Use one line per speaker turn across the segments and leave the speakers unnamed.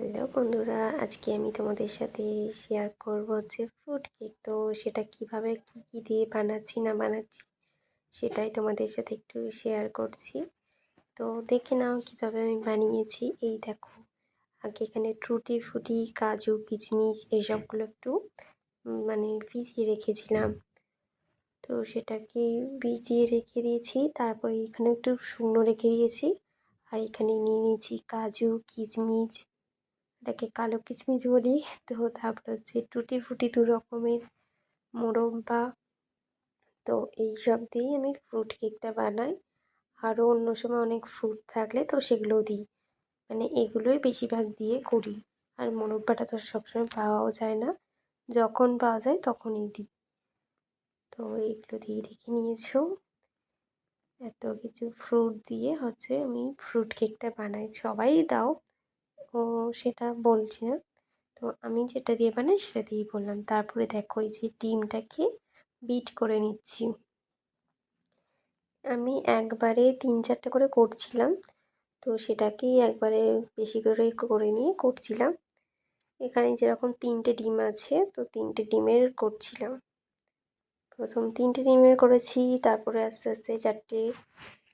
Hello বন্ধুরা, আজকে আমি তোমাদের সাথে শেয়ার করব যে ফ্রুট কেক। তো সেটা কিভাবে কি দিয়ে বানাচ্ছি না বানাচ্ছি সেটাই তোমাদের সাথে একটু শেয়ার করছি। তো দেখে নাও কিভাবে আমি বানিয়েছি। এই দেখো, আগে এখানে টুটি ফুটি, কাজু, কিশমিশ এইসবগুলো একটু মানে ভিজিয়ে রেখেছিলাম। তো সেটাকে ভিজিয়ে রেখে দিয়েছি, তারপরে এখানে একটু শুকনো রেখে দিয়েছি। আর এখানে নিয়ে নিয়েছি কাজু, কিশমিশ, এটাকে কালো কিশমিশ বলি। তো তারপর হচ্ছে টুটি ফুটি, 2 রকমের মোরব্বা। তো এইসব দিয়েই আমি ফ্রুট কেকটা বানাই। আরও অন্য সময় অনেক ফ্রুট থাকলে তো সেগুলোও দিই, মানে এগুলোই বেশিরভাগ দিয়ে করি। আর মোরব্বাটা তো সবসময় পাওয়াও যায় না, যখন পাওয়া যায় তখনই দিই। তো এইগুলো দিয়ে দেখে নিয়েছো, এত কিছু ফ্রুট দিয়ে হচ্ছে আমি ফ্রুট কেকটা বানাই। সবাই দাও ও সেটা বলছি না, তো আমি যেটা দিয়ে বানাই সেটা দিয়েই বললাম। তারপরে দেখো, এই যে ডিমটাকে বিট করে নিচ্ছি। আমি একবারে 3-4টে করে করছিলাম, তো সেটাকেই একবারে বেশি করে করে নিয়ে করছিলাম। এখানে যেরকম 3টে ডিম আছে, তো 3টে ডিমের করছিলাম। প্রথম 3টে ডিমের করেছি, তারপরে আস্তে আস্তে 4টে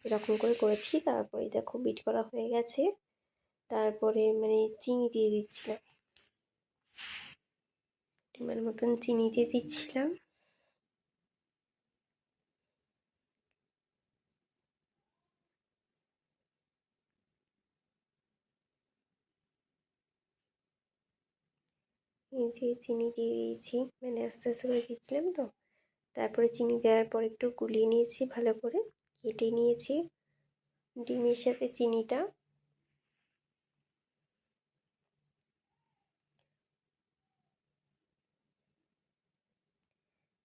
এরকম করে করেছি। তারপরে দেখো বিট করা হয়ে গেছে। তারপরে মানে চিনি দিয়ে দিচ্ছিলাম, ডিমের মতন চিনি দিয়ে দিচ্ছিলাম। এই যে চিনি দিয়ে দিয়েছি, মানে আস্তে আস্তে করে দিচ্ছিলাম। তো তারপরে চিনি দেওয়ার পর একটু গুলিয়ে নিয়েছি, ভালো করে কেটে নিয়েছি ডিমের সাথে চিনিটা।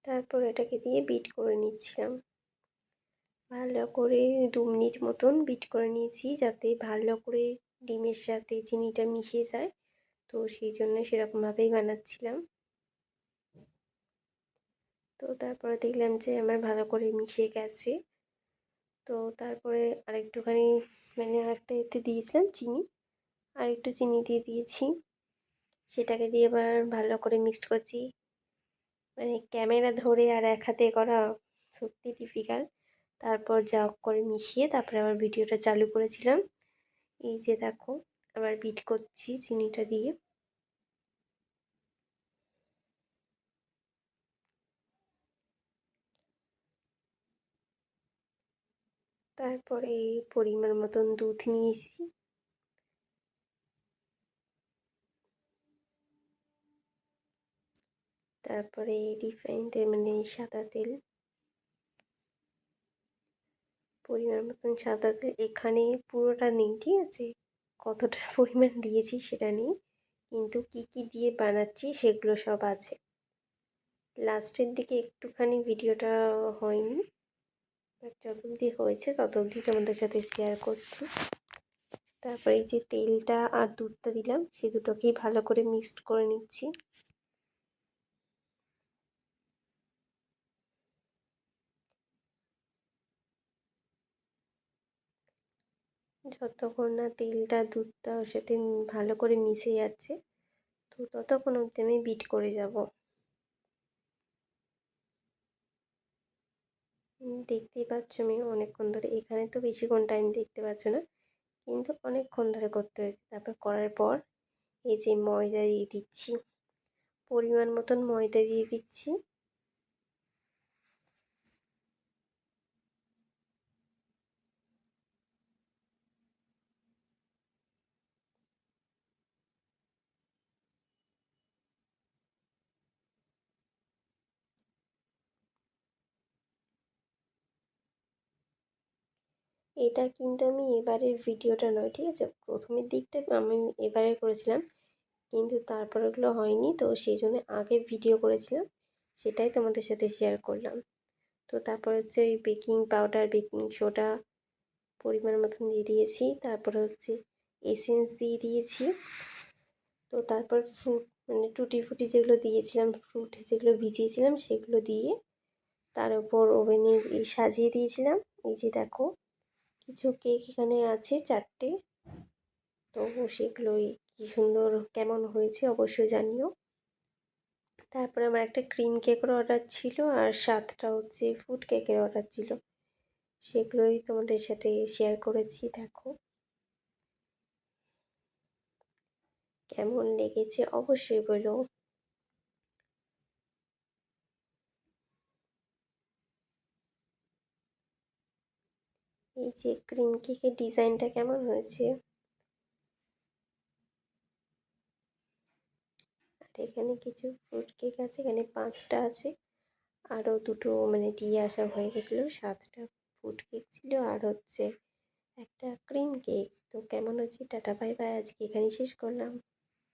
তারপর এটাকে দিয়ে বিট করে নিচ্ছিলাম ভালো করে। 2 মিনিট মতন বিট করে নিয়েছি, যাতে ভালো করে ডিমের সাথে চিনিটা মিশে যায়। তো সেই জন্য সেরকমভাবেই বানাচ্ছিলাম। তো তারপরে দেখলাম যে আমার ভালো করে মিশে গেছে। তো তারপরে আরেকটুখানি মানে আরেকটা এতে দিয়েছিলাম চিনি, আর একটু চিনি দিয়ে দিয়েছি। সেটাকে দিয়ে এবার ভালো করে মিক্সড করছি। মানে ক্যামেরা ধরে আর এক হাতে করা সত্যি ডিফিকাল্ট। তারপর যা করে মিশিয়ে তারপরে আবার ভিডিওটা চালু করেছিলাম। এই যে দেখো, আবার বিট করছি চিনিটা দিয়ে। তারপরে পরিমাণ মতন দুধ নিয়েছি। তারপরে রিফাইন তেল, মানে সাদা তেল, পরিমাণ মতন সাদা তেল। এখানে পুরোটা নেই, ঠিক আছে, কতটা পরিমাণ দিয়েছি সেটা নেই, কিন্তু কি কি দিয়ে বানাচ্ছি সেগুলো সব আছে। লাস্টের দিকে একটুখানি ভিডিওটা হয়নি, বাট যত অবধি হয়েছে তত অবধি তোমাদের সাথে শেয়ার করছি। তারপরে এই যে তেলটা আর দুধটা দিলাম, সেই দুটোকেই ভালো করে মিক্সড করে নিচ্ছি। যতক্ষণ না তেলটা দুধটা ওর সাথে ভালো করে মিশে যাচ্ছে, তো ততক্ষণ অবধি আমি বিট করে যাব। দেখতেই পাচ্ছ আমি অনেকক্ষণ ধরে, এখানে তো বেশিক্ষণ টাইম দেখতে পাচ্ছ না, কিন্তু অনেকক্ষণ ধরে করতে হয়েছে। তারপর করার পর এই যে ময়দা দিয়ে দিচ্ছি, পরিমাণ মতন ময়দা দিয়ে দিচ্ছি। এটা কিন্তু আমি এবারের ভিডিওটা নয়, ঠিক আছে, প্রথমের দিকটা আমি এবারে করেছিলাম, কিন্তু তারপর ওগুলো হয়নি, তো সেই জন্য আগে ভিডিও করেছিলাম, সেটাই তোমাদের সাথে শেয়ার করলাম। তো তারপর হচ্ছে ওই বেকিং পাউডার, বেকিং সোডা পরিমাণ মতন দিয়ে দিয়েছি। তারপরে হচ্ছে এসেন্স দিয়ে দিয়েছি। তো তারপর ফ্রুট, মানে টুটি ফুটি যেগুলো দিয়েছিলাম, ফ্রুট যেগুলো ভিজিয়েছিলাম সেগুলো দিয়ে তার উপর ওভেনে সাজিয়ে দিয়েছিলাম। এই যে দেখো, কিছু কেক এখানে আছে 4টে, তো সেগুলোই কী সুন্দর কেমন হয়েছে অবশ্যই জানিও। তারপরে আমার একটা ক্রিম কেকের অর্ডার ছিল আর 7টা হচ্ছে ফুড কেকের অর্ডার ছিল, সেগুলোই তোমাদের সাথে শেয়ার করেছি। দেখো কেমন লেগেছে অবশ্যই বলো। এই যে ক্রিম কেকের ডিজাইনটা কেমন হয়েছে। আর এখানে কিছু ফ্রুট কেক আছে, এখানে 5টা আছে, আরও দুটো মানে দিয়ে আসা হয়ে গেছিলো। 7টা ফ্রুট কেক ছিল আর হচ্ছে একটা ক্রিম কেক। তো কেমন হচ্ছে, টাটা বাই বাই, আজকে এখানেই শেষ করলাম।